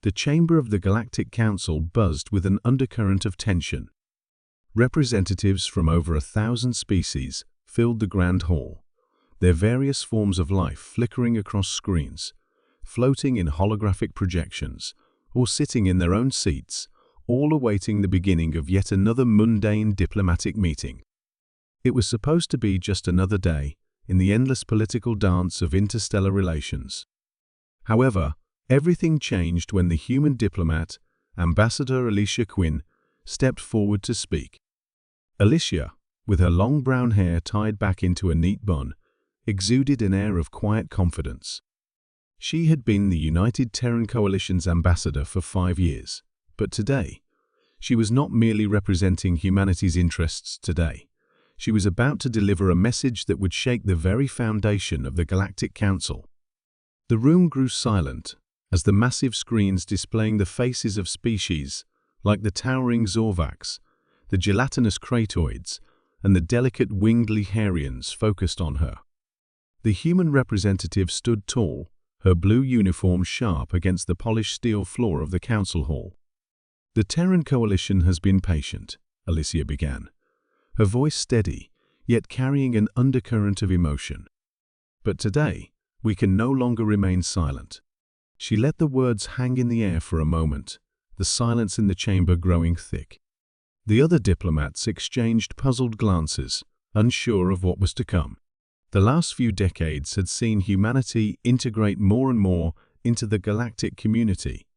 The chamber of the Galactic Council buzzed with an undercurrent of tension. Representatives from over 1,000 species filled the grand hall, their various forms of life flickering across screens, floating in holographic projections, or sitting in their own seats, all awaiting the beginning of yet another mundane diplomatic meeting. It was supposed to be just another day in the endless political dance of interstellar relations. However, everything changed when the human diplomat, Ambassador Alicia Quinn, stepped forward to speak. Alicia, with her long brown hair tied back into a neat bun, exuded an air of quiet confidence. She had been the United Terran Coalition's ambassador for 5 years, but today, she was not merely representing humanity's interests today. She was about to deliver a message that would shake the very foundation of the Galactic Council. The room grew silent as the massive screens displaying the faces of species like the towering Zorvacs, the gelatinous Kratoids, and the delicate winged Leharians focused on her. The human representative stood tall, her blue uniform sharp against the polished steel floor of the council hall. "The Terran Coalition has been patient," Alicia began, her voice steady, yet carrying an undercurrent of emotion. "But today, we can no longer remain silent." She let the words hang in the air for a moment, the silence in the chamber growing thick. The other diplomats exchanged puzzled glances, unsure of what was to come. The last few decades had seen humanity integrate more and more into the galactic community,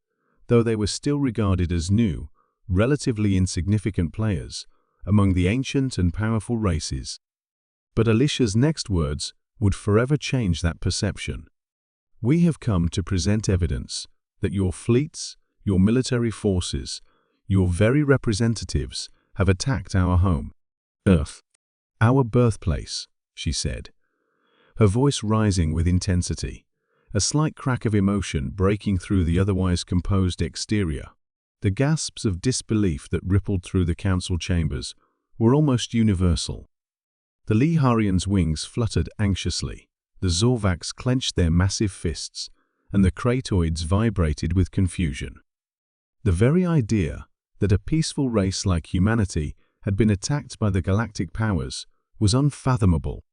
though they were still regarded as new, relatively insignificant players among the ancient and powerful races. But Alicia's next words would forever change that perception. "We have come to present evidence that your fleets, your military forces, your very representatives have attacked our home, Earth, our birthplace," she said, her voice rising with intensity, a slight crack of emotion breaking through the otherwise composed exterior. The gasps of disbelief that rippled through the council chambers were almost universal. The Leharians' wings fluttered anxiously, the Zorvacs clenched their massive fists, and the Kratoids vibrated with confusion. The very idea that a peaceful race like humanity had been attacked by the galactic powers was unfathomable.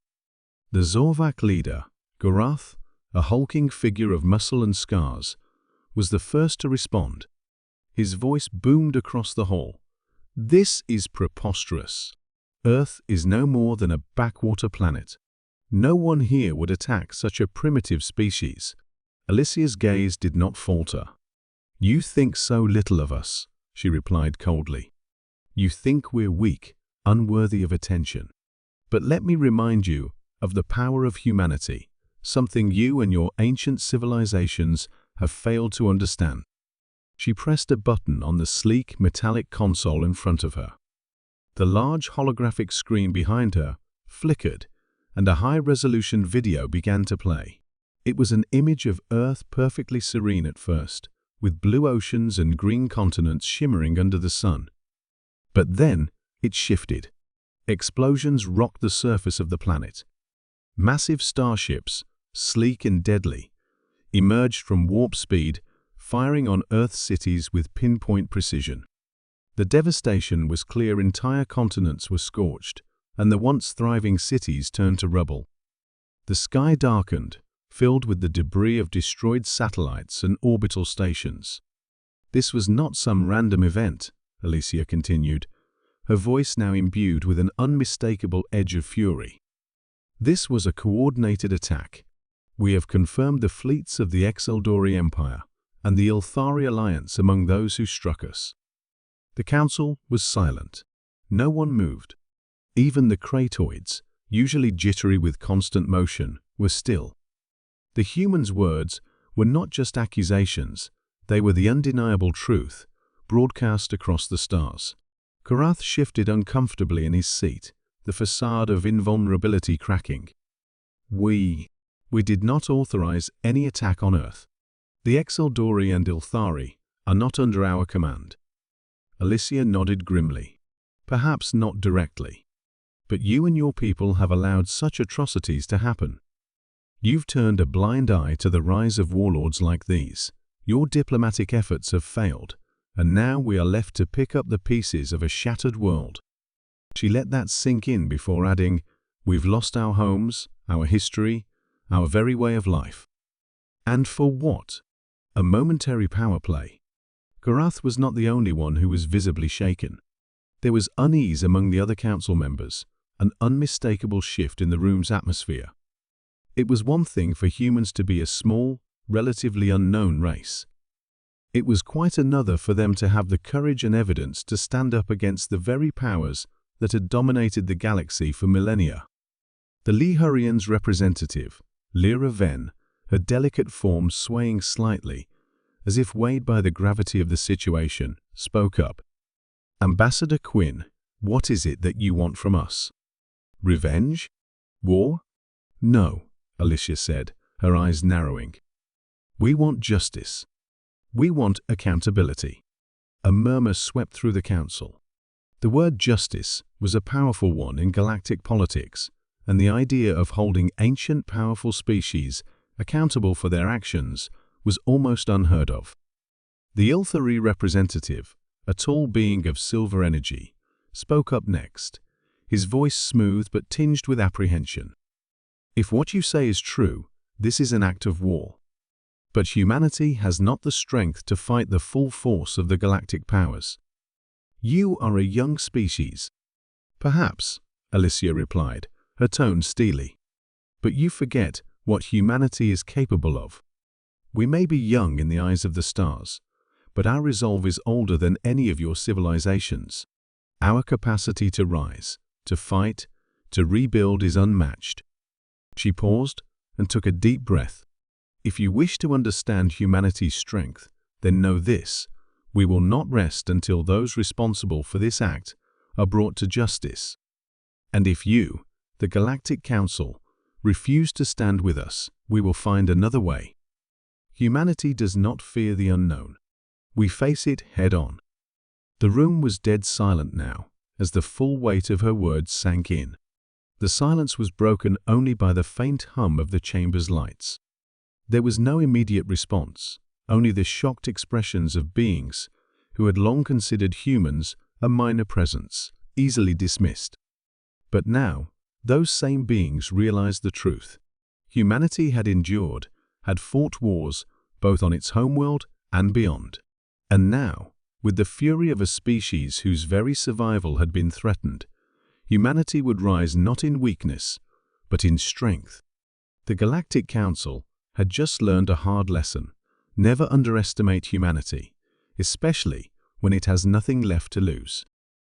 The Zorvac leader, Gorath, a hulking figure of muscle and scars, was the first to respond. His voice boomed across the hall. "This is preposterous. Earth is no more than a backwater planet. No one here would attack such a primitive species." Alicia's gaze did not falter. "You think so little of us," she replied coldly. "You think we're weak, unworthy of attention. But let me remind you of the power of humanity, something you and your ancient civilizations have failed to understand." She pressed a button on the sleek, metallic console in front of her. The large holographic screen behind her flickered, and a high-resolution video began to play. It was an image of Earth perfectly serene at first, with blue oceans and green continents shimmering under the sun. But then it shifted. Explosions rocked the surface of the planet. Massive starships, sleek and deadly, emerged from warp speed, firing on Earth's cities with pinpoint precision. The devastation was clear. Entire continents were scorched, and the once thriving cities turned to rubble. The sky darkened, filled with the debris of destroyed satellites and orbital stations. "This was not some random event," Alicia continued, her voice now imbued with an unmistakable edge of fury. "This was a coordinated attack. We have confirmed the fleets of the Exeldori Empire and the Ilthari alliance among those who struck us." The council was silent. No one moved. Even the Kratoids, usually jittery with constant motion, were still. The humans' words were not just accusations, they were the undeniable truth, broadcast across the stars. Gorath shifted uncomfortably in his seat, the facade of invulnerability cracking. We did not authorize any attack on Earth. The Exeldori and Ilthari are not under our command." Alicia nodded grimly. "Perhaps not directly. But you and your people have allowed such atrocities to happen. You've turned a blind eye to the rise of warlords like these, Your diplomatic efforts have failed, and now we are left to pick up the pieces of a shattered world." She let that sink in before adding, "We've lost our homes, our history, our very way of life." And for what? A momentary power play. Garath was not the only one who was visibly shaken. There was unease among the other council members, an unmistakable shift in the room's atmosphere. It was one thing for humans to be a small, relatively unknown race. It was quite another for them to have the courage and evidence to stand up against the very powers that had dominated the galaxy for millennia. The Lihurian's representative, Lyra Ven, her delicate form swaying slightly, as if weighed by the gravity of the situation, spoke up. "Ambassador Quinn, what is it that you want from us? Revenge? War?" "No," Alicia said, her eyes narrowing. "We want justice. We want accountability." A murmur swept through the council. The word justice was a powerful one in galactic politics, and the idea of holding ancient, powerful species accountable for their actions was almost unheard of. The Ilthari representative, a tall being of silver energy, spoke up next, his voice smooth but tinged with apprehension. "If what you say is true, this is an act of war. But humanity has not the strength to fight the full force of the galactic powers. You are a young species." "Perhaps," Alicia replied, her tone steely. "But you forget what humanity is capable of. We may be young in the eyes of the stars, but our resolve is older than any of your civilizations. Our capacity to rise, to fight, to rebuild is unmatched." She paused and took a deep breath. "If you wish to understand humanity's strength, then know this: we will not rest until those responsible for this act are brought to justice. And if you, the Galactic Council, refuse to stand with us, we will find another way. Humanity does not fear the unknown. We face it head-on." The room was dead silent now, as the full weight of her words sank in. The silence was broken only by the faint hum of the chamber's lights. There was no immediate response, only the shocked expressions of beings who had long considered humans a minor presence, easily dismissed. But now, those same beings realized the truth. Humanity had endured, had fought wars, both on its homeworld and beyond. And now, with the fury of a species whose very survival had been threatened, humanity would rise not in weakness, but in strength. The Galactic Council had just learned a hard lesson: never underestimate humanity, especially when it has nothing left to lose.